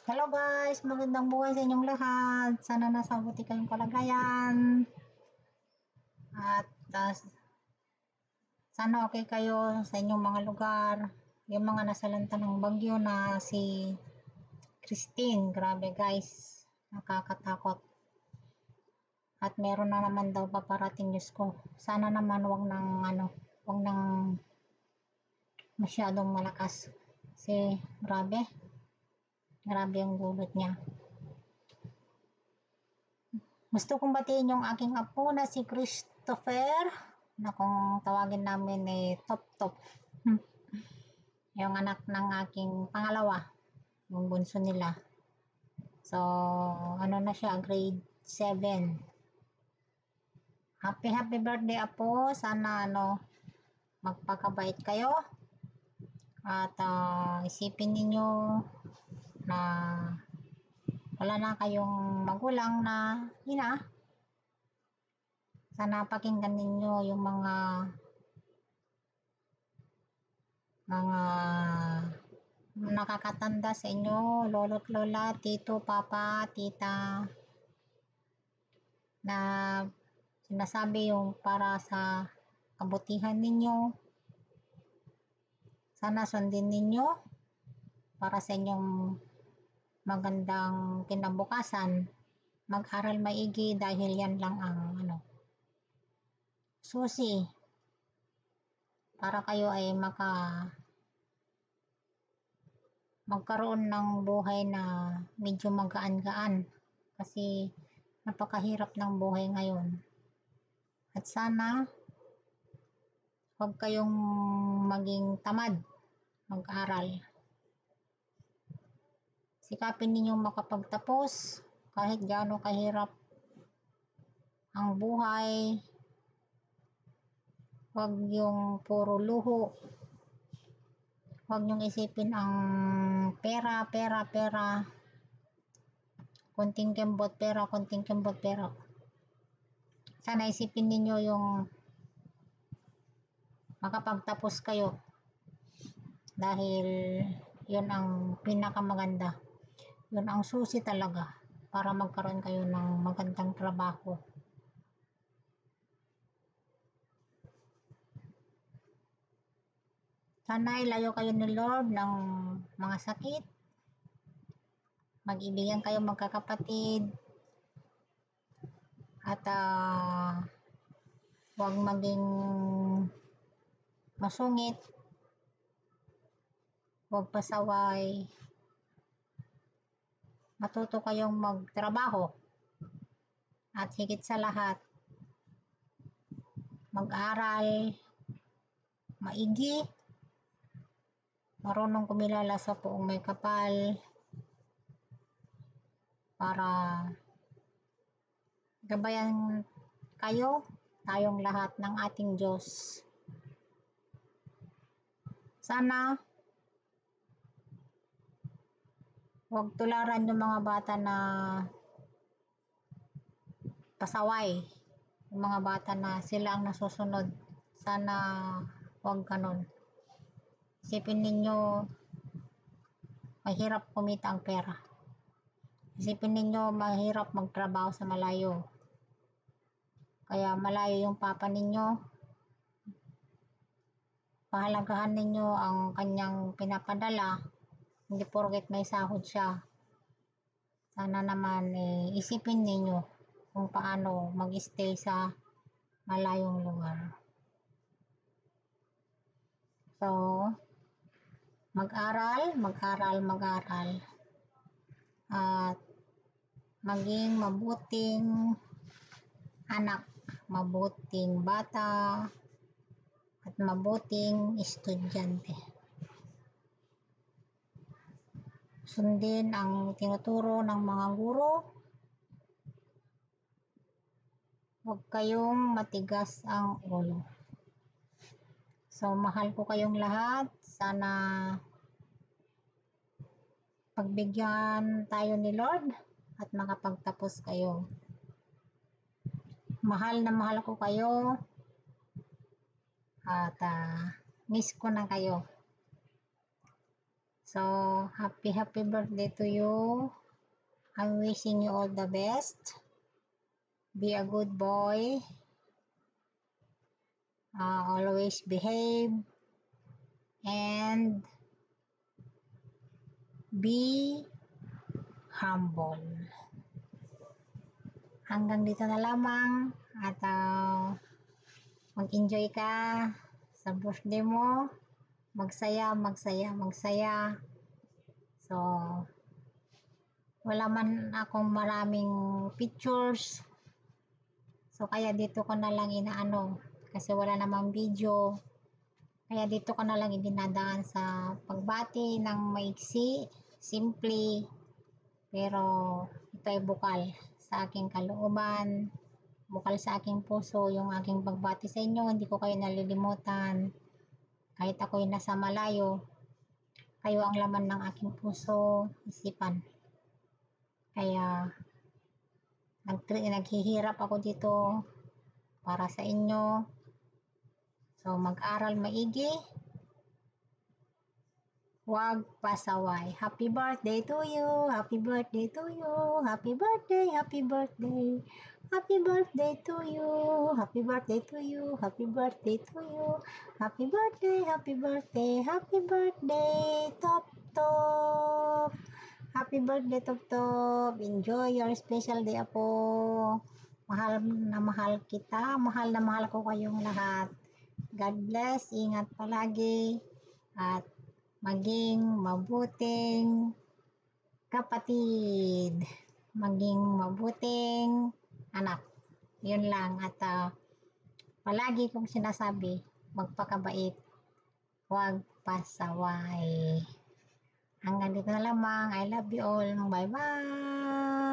Hello guys, magandang buhay sa inyong lahat. Sana nasa mabuti kayong kalagayan. At sana okay kayo sa inyong mga lugar. Yung mga nasalanta ng bagyo na si Christine, grabe guys, nakakatakot. At meron na naman daw paparating, Diyos ko. Sana naman wag nang masyadong malakas. Kasi grabe ang gulot niya. Gusto kong batiin yung aking apo na si Christopher, na kung tawagin namin Top Top. Yung anak ng aking pangalawa, yung bunso nila. So, ano na siya, grade 7. Happy birthday apo. Sana magpakabait kayo. At isipin ninyo na wala na kayong magulang na sana pakinggan ninyo yung mga nakakatanda sa inyo, lolo't lola, tito, papa, tita, na sinasabi yung para sa kabutihan ninyo. Sana sundin ninyo para sa inyong magandang kinabukasan. Mag-aral maigi dahil yan lang ang susi para kayo ay magkaroon ng buhay na medyo magaan-gaan, kasi napakahirap ng buhay ngayon. At sana huwag kayong maging tamad mag-aral. Sikapin ninyong makapagtapos kahit gaano kahirap ang buhay. Huwag yung puro luho. Huwag niyong isipin ang pera. Konting kembot pera. Sana isipin ninyo yung makapagtapos kayo, dahil yun ang pinakamaganda. Yun ang susi talaga para magkaroon kayo ng magandang trabaho. Sana ilayo kayo ni Lord ng mga sakit. Mag-ibigan kayo magkakapatid. At huwag maging masungit. Huwag pasaway. Matuto kayong magtrabaho. At higit sa lahat, mag-aral maigi. Marunong kumilala sa poong may kapal, para gabayan kayo, tayong lahat ng ating Diyos. Sana huwag tularan yung mga bata na pasaway, yung mga bata na sila ang nasusunod. Sana huwag ganun. Isipin ninyo, mahirap kumita ang pera. Isipin ninyo, mahirap magtrabaho sa malayo. Kaya malayo yung papa ninyo, pahalagahan ninyo ang kanyang pinapadala. Hindi porket may sahod siya. Sana naman isipin ninyo kung paano mag-stay sa malayong lugar. So, mag-aral. At maging mabuting anak, mabuting bata, at mabuting estudyante. Sundin ang tinuturo ng mga guro. Huwag kayong matigas ang ulo. So, mahal ko kayong lahat. Sana pagbigyan tayo ni Lord at makapagtapos kayo. Mahal na mahal ko kayo. At miss ko na kayo. So, happy birthday to you. I'm wishing you all the best. Be a good boy. Always behave. And be humble. Hanggang dito na lamang. At mag-enjoy ka sa birthday mo. Magsaya. So, wala man akong maraming pictures. So, kaya dito ko na lang inaano. Kasi wala namang video. Kaya dito ko na lang idinadaan sa pagbati ng maiksi, simple. Pero, ito ay bukal sa aking kalooban. Bukal sa aking puso yung aking pagbati sa inyo. Hindi ko kayo nalilimutan. Kahit ako'y nasa malayo, kayo ang laman ng aking puso, isipan. Kaya, naghihirap ako dito para sa inyo. So, mag-aral maigi. Huwag pasaway. Happy birthday to you. Happy birthday to you. Happy birthday. Happy birthday. Happy birthday to you. Happy birthday to you. Happy birthday to you. Happy birthday. Happy birthday. Happy birthday. Top top. Happy birthday, Top Top. Enjoy your special day, Apo. Mahal na mahal kita. Mahal na mahal ko kayong lahat. God bless. Ingat palagi. At maging mabuting kapatid. Maging mabuting anak. Yun lang. At palagi kong sinasabi, magpakabait. Huwag pasaway. Hanggang dito na lamang. I love you all. Bye-bye.